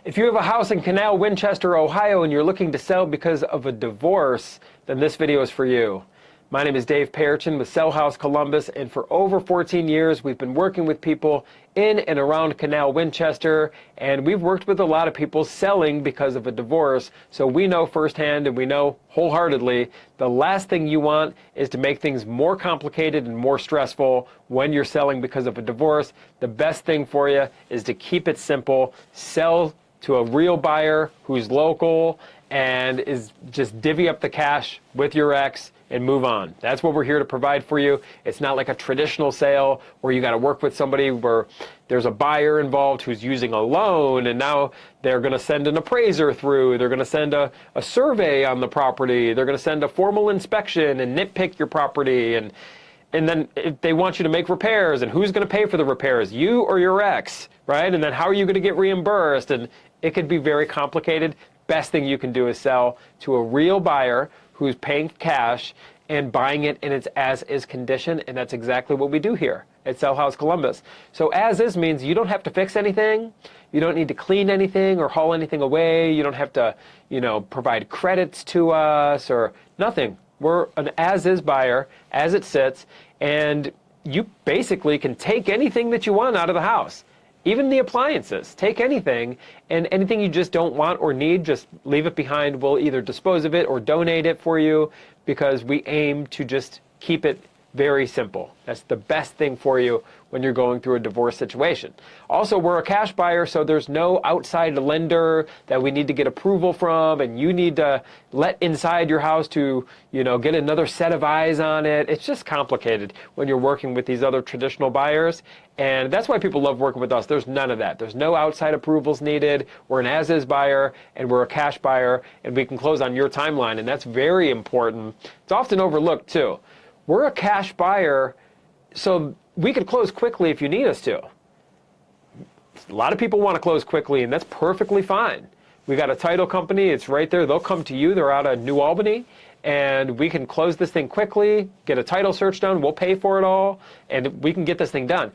If you have a house in Canal Winchester, Ohio, and you're looking to sell because of a divorce, then this video is for you. My name is Dave Perichin with Sell House Columbus, and for over 14 years, we've been working with people in and around Canal Winchester, and we've worked with a lot of people selling because of a divorce, so we know firsthand and we know wholeheartedly the last thing you want is to make things more complicated and more stressful when you're selling because of a divorce. The best thing for you is to keep it simple, sell to a real buyer who's local and is just divvy up the cash with your ex and move on. That's what we're here to provide for you. It's not like a traditional sale where you got to work with somebody where there's a buyer involved who's using a loan, and now they're going to send an appraiser through. They're going to send a survey on the property. They're going to send a formal inspection and nitpick your property. And then if they want you to make repairs, and who's going to pay for the repairs, you or your ex, right? And then how are you going to get reimbursed? And it could be very complicated. Best thing you can do is sell to a real buyer who's paying cash and buying it in its as-is condition, and that's exactly what we do here at Sell House Columbus. So as-is means you don't have to fix anything, you don't need to clean anything or haul anything away, you don't have to, provide credits to us or nothing. We're an as-is buyer, as it sits, and you basically can take anything that you want out of the house. Even the appliances, take anything, and anything you just don't want or need, just leave it behind. We'll either dispose of it or donate it for you, because we aim to just keep it very simple. That's the best thing for you when you're going through a divorce situation. Also, we're a cash buyer, so there's no outside lender that we need to get approval from, and you need to let inside your house to, get another set of eyes on it. It's just complicated when you're working with these other traditional buyers, and that's why people love working with us. There's none of that. There's no outside approvals needed. We're an as-is buyer, and we're a cash buyer, and we can close on your timeline, and that's very important. It's often overlooked, too. We're a cash buyer, so we could close quickly if you need us to. A lot of people want to close quickly, and that's perfectly fine. We got a title company. It's right there. They'll come to you. They're out of New Albany, and we can close this thing quickly, get a title search done. We'll pay for it all, and we can get this thing done.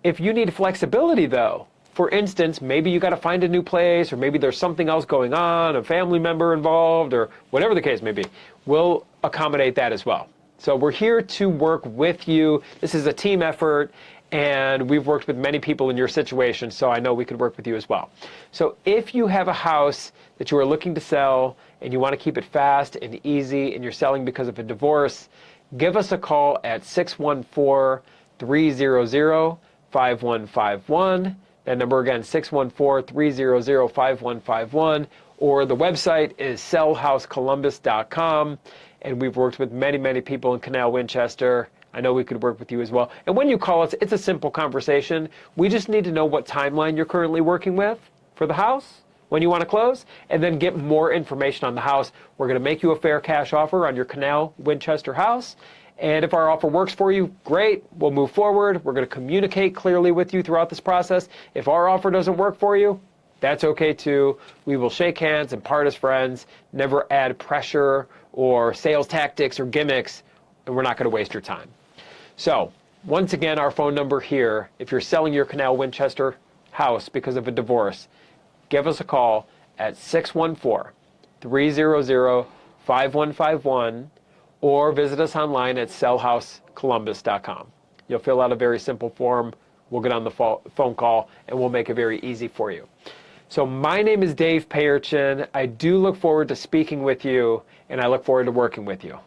If you need flexibility, though, for instance, maybe you got to find a new place, or maybe there's something else going on, a family member involved, or whatever the case may be, we'll accommodate that as well. So we're here to work with you. This is a team effort, and we've worked with many people in your situation, so I know we could work with you as well. So if you have a house that you are looking to sell and you want to keep it fast and easy and you're selling because of a divorce, give us a call at 614-300-5151. That number again, 614-300-5151. Or the website is sellhousecolumbus.com. And we've worked with many, many people in Canal Winchester. I know we could work with you as well. And when you call us, it's a simple conversation. We just need to know what timeline you're currently working with for the house, when you want to close, and then get more information on the house. We're going to make you a fair cash offer on your Canal Winchester house. And if our offer works for you, great, we'll move forward. We're going to communicate clearly with you throughout this process. If our offer doesn't work for you, that's okay too. We will shake hands and part as friends, never add pressure or sales tactics or gimmicks, and we're not going to waste your time. So, once again, our phone number here, if you're selling your Canal Winchester house because of a divorce, give us a call at 614-300-5151 or visit us online at sellhousecolumbus.com. You'll fill out a very simple form. We'll get on the phone call, and we'll make it very easy for you. So my name is Dave Perichin. I do look forward to speaking with you, and I look forward to working with you.